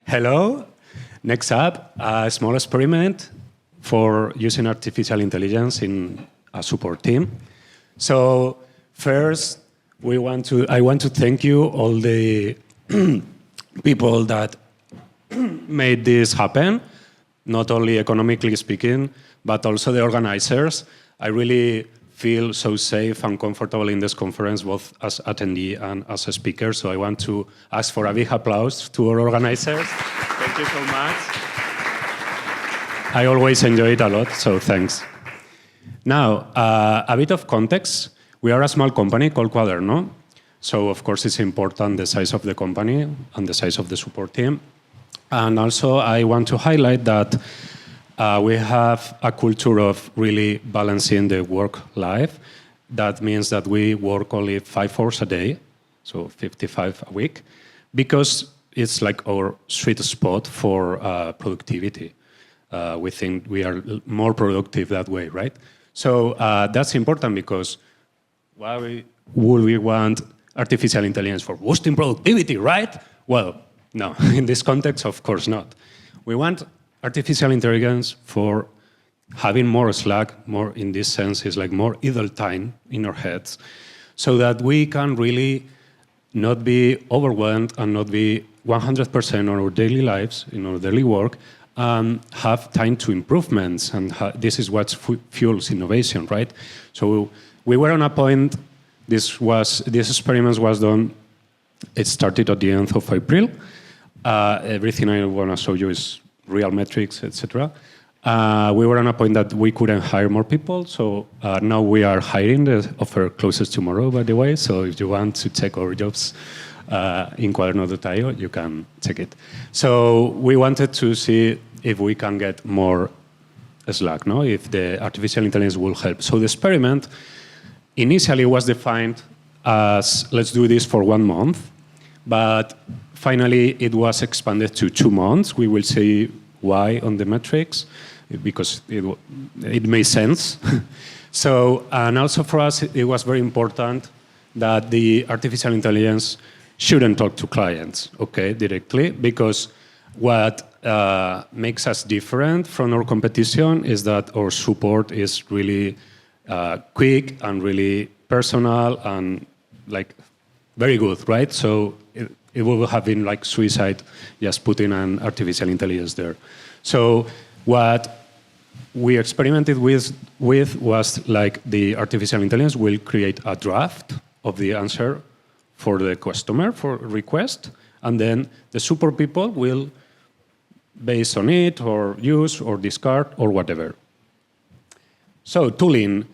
Hello. Next up, a small experiment for using artificial intelligence in a support team. So first, I want to thank you, all the people that made this happen, not only economically speaking, but also the organizers. I really feel so safe and comfortable in this conference, both as attendee and as a speaker. So I want to ask for a big applause to our organizers. Thank you so much. I always enjoy it a lot, so thanks. Now, a bit of context. We are a small company called Quaderno. So, of course, it's important the size of the company and the size of the support team. And also, I want to highlight that we have a culture of really balancing the work-life. That means that we work only 5 hours a day, so 55 a week, because it's like our sweet spot for productivity. We think we are more productive that way, right? So that's important because why would we want artificial intelligence for boosting productivity, right? Well, no, in this context, of course not. We want artificial intelligence for having more slack, more in this sense is like more idle time in our heads, so that we can really not be overwhelmed and not be 100% on our daily lives, in our daily work, and have time to improvements. And this is what fuels innovation, right? So we were on a point, this experiment was done, it started at the end of April. Everything I want to show you is real metrics, etc. We were on a point that we couldn't hire more people, so now we are hiring. The offer closes tomorrow, by the way, so if you want to check our jobs in Quaderno.io, you can check it. So we wanted to see if we can get more slack, no? If the artificial intelligence will help. So the experiment initially was defined as, let's do this for 1 month, but finally, it was expanded to 2 months. We will see why on the metrics, because it made sense. So, and also for us, it was very important that the artificial intelligence shouldn't talk to clients, okay, directly, because what makes us different from our competition is that our support is really quick and really personal and like very good, right? So it would have been like suicide just putting an artificial intelligence there. So what we experimented with was like the artificial intelligence will create a draft of the answer for the customer for request, and then the support people will base on it or use or discard or whatever. So tooling.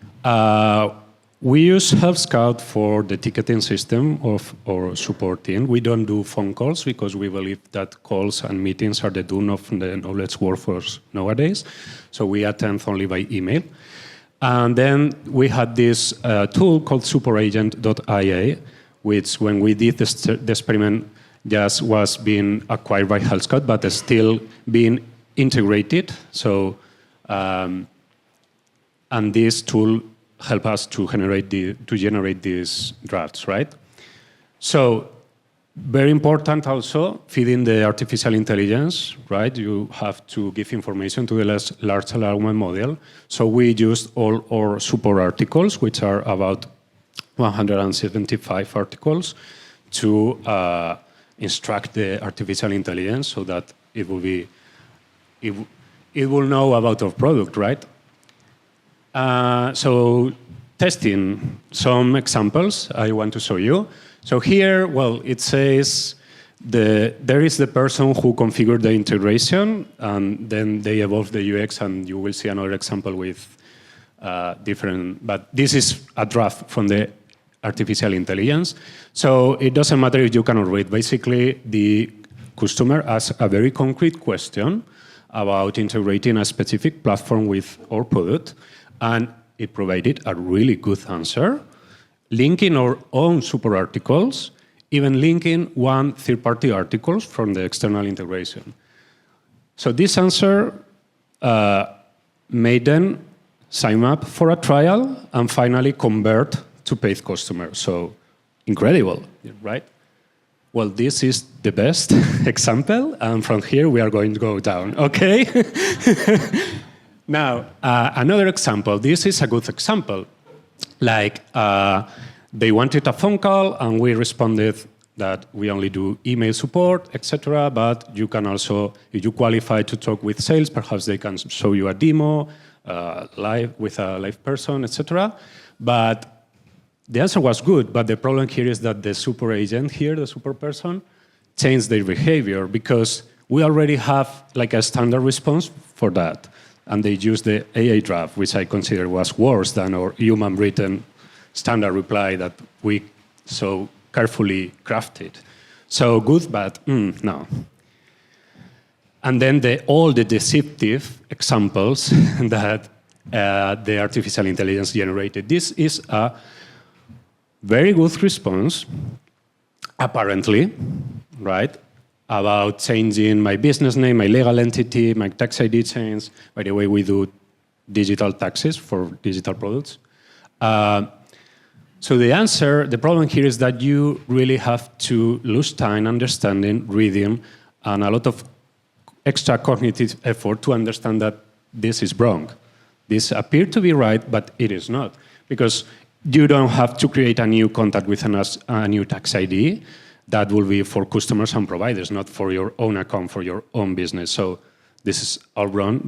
We use Health Scout for the ticketing system of our support team. We don't do phone calls because we believe that calls and meetings are the doom of the knowledge workforce nowadays. So we attend only by email. And then we had this tool called superagent.ia, which when we did the experiment just was being acquired by Health Scout, but is still being integrated. So, and this tool help us to generate these drafts, right? So, very important also, feeding the artificial intelligence, right? You have to give information to the large language model. So we used all our support articles, which are about 175 articles, to instruct the artificial intelligence so that it will know about our product, right? So testing, some examples I want to show you. So here, well, it says there is the person who configured the integration, and then they evolve the UX, and you will see another example with different, but this is a draft from the artificial intelligence. So it doesn't matter if you cannot read. Basically, the customer asks a very concrete question about integrating a specific platform with our product, and it provided a really good answer, linking our own super articles, even linking one third-party articles from the external integration. So this answer made them sign up for a trial and finally convert to paid customers. So incredible, right? well, this is the best example, and from here we are going to go down, okay? Now, another example. This is a good example. Like, they wanted a phone call, and we responded that we only do email support, etc. But you can also, if you qualify to talk with sales, perhaps they can show you a demo live with a live person, etc. But the answer was good, but the problem here is that the super agent here, the super person, changed their behavior because we already have like a standard response for that. And they used the AA draft, which I consider was worse than our human written standard reply that we so carefully crafted. So good, but no. And then all the deceptive examples that the artificial intelligence generated. This is a very good response, apparently, right? About changing my business name, my legal entity, my tax ID change. By the way, we do digital taxes for digital products. So the problem here is that you really have to lose time understanding, reading, and a lot of extra cognitive effort to understand that this is wrong. This appears to be right, but it is not. Because you don't have to create a new contact with a new tax ID. That will be for customers and providers, not for your own account, for your own business. So this is all wrong.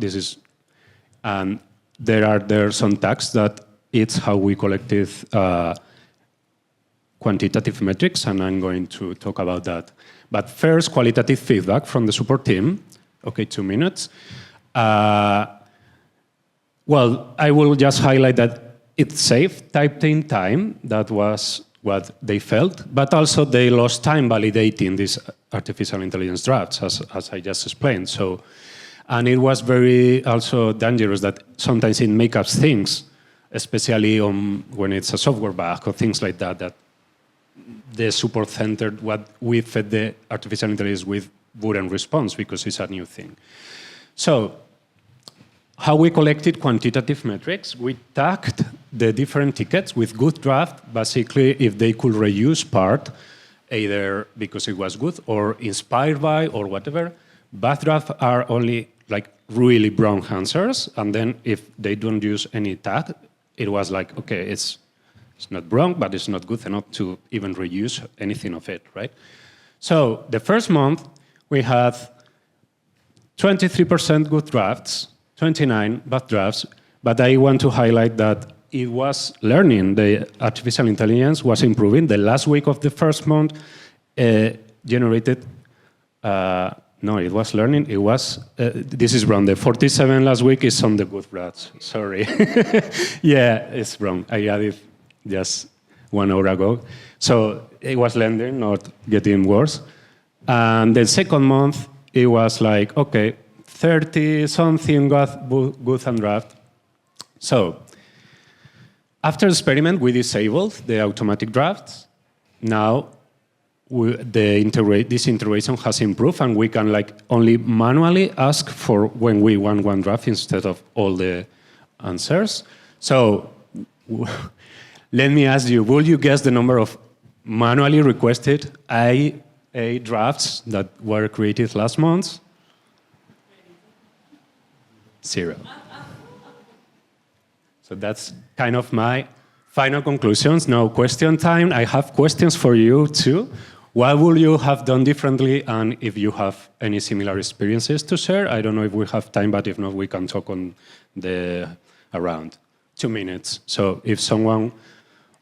And there are some tags that it's how we collected quantitative metrics, and I'm going to talk about that. But first, qualitative feedback from the support team. Okay, 2 minutes. Well, I will just highlight that it saved typing time. That was what they felt, but also they lost time validating these artificial intelligence drafts, as I just explained. So, and it was very also dangerous that sometimes it makes up things, especially when it's a software bug or things like that, that the support center, what we fed the artificial intelligence with, wouldn't respond because it's a new thing. So, how we collected quantitative metrics, we tagged the different tickets with good draft, basically if they could reuse part, either because it was good or inspired by or whatever. Bad drafts are only like really wrong answers, and then if they don't use any tag, it was like, okay, it's not wrong, but it's not good enough to even reuse anything of it, right? So the first month, we had 23% good drafts, 29 bad drafts, but I want to highlight that it was learning. The artificial intelligence was improving. The last week of the first month generated, no, it was learning. It was, this is wrong. The 47 last week is on the good drafts. Sorry. Yeah, it's wrong. I added just 1 hour ago. So it was learning, not getting worse. And the second month, it was like, okay, 30-something good and draft. So, after the experiment, we disabled the automatic drafts. Now, this integration has improved, and we can like only manually ask for when we want one draft instead of all the answers. So, let me ask you, will you guess the number of manually requested IA drafts that were created last month? 0. So that's kind of my final conclusions. Now, question time. I have questions for you too. What would you have done differently, and if you have any similar experiences to share? I don't know if we have time, but if not, we can talk on around 2 minutes. So if someone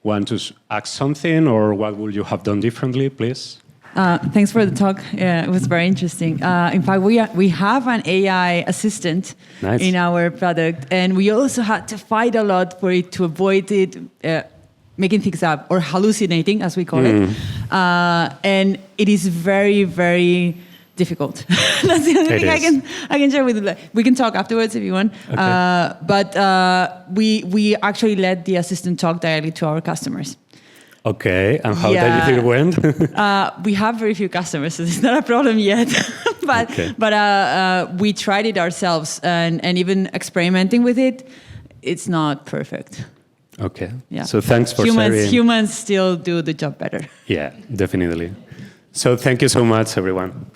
wants to ask something, or what would you have done differently, please? Thanks for the talk. It was very interesting. In fact, we have an AI assistant in our product, and we also had to fight a lot for it to avoid it making things up or hallucinating, as we call it. And it is very, very difficult. That's the only thing I can share with you. We can talk afterwards if you want. Okay. But we actually let the assistant talk directly to our customers. Okay, and how did it went? We have very few customers, so it's not a problem yet. But we tried it ourselves, and even experimenting with it, it's not perfect. Okay. Yeah. So thanks for sharing. Humans still do the job better. Yeah, definitely. So thank you so much, everyone.